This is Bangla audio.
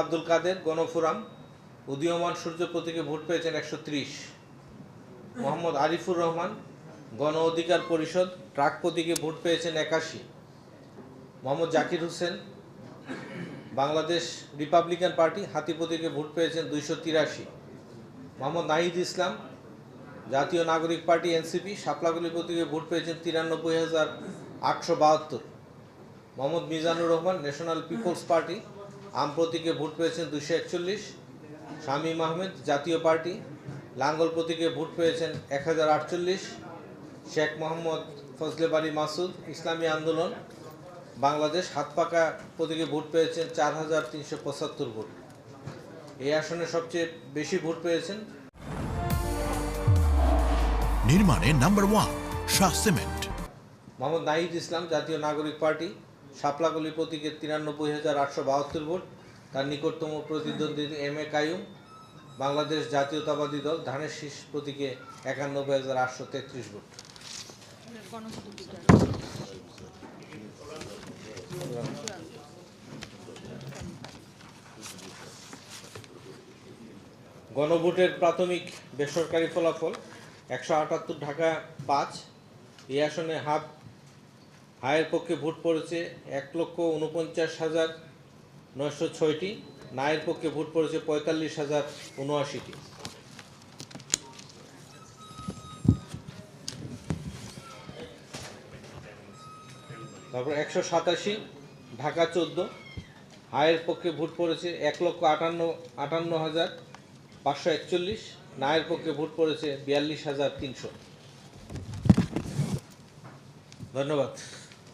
আব্দুল কাদের গণফোরাম উদীয়মান সূর্য প্রতীকে ভোট পেয়েছেন 130। মোহাম্মদ আরিফুর রহমান গণ অধিকার পরিষদ ট্রাক প্রতীকে ভোট পেয়েছেন 81। মোহাম্মদ জাকির হোসেন বাংলাদেশ রিপাবলিকান পার্টি হাতি প্রতীকে ভোট পেয়েছেন 283। মোহাম্মদ নাহিদ ইসলাম জাতীয় নাগরিক পার্টি এনসিপি শাপলাকলী প্রতীকে ভোট পেয়েছেন 93,872। Mohammad Mizanur Rahman National People's Party আম প্রতীকে ভোট পেয়েছেন 241। শামীম আহমেদ জাতীয় পার্টি লাঙ্গল প্রতীকে ভোট পেয়েছেন 1048। শেখ মোহাম্মদ ফজলে বাড়ি মাসুদ ইসলামী আন্দোলন বাংলাদেশ হাতপাকা প্রতীকে ভোট পেয়েছেন 4375 ভোট। এই আসনে সবচেয়ে বেশি ভোট পেয়েছেন নির্মাণে নাম্বার 1 শাহ সিমেন্ট। মোহাম্মদ নাহিদ ইসলাম জাতীয় নাগরিক পার্টি শাপলাকলী প্রতীকে 93,872 ভোট। তার নিকটতম প্রতিদ্বন্দ্বী এম এ কাইয়ুম বাংলাদেশ জাতীয়তাবাদী দল ধানের শীষ প্রতীকে 91,833 ভোট। গণভোটের প্রাথমিক বেসরকারি ফলাফল 178 ঢাকা 5। এই আসনে হায়ের পক্ষে ভোট পড়েছে 1,49,906টি, নায়ের পক্ষে ভোট পড়েছে 45,079টি। তারপর 187 ঢাকা 14, হায়ের পক্ষে ভোট পড়েছে 1,58,541, নায়ের পক্ষে ভোট পড়েছে 42,300। ধন্যবাদ।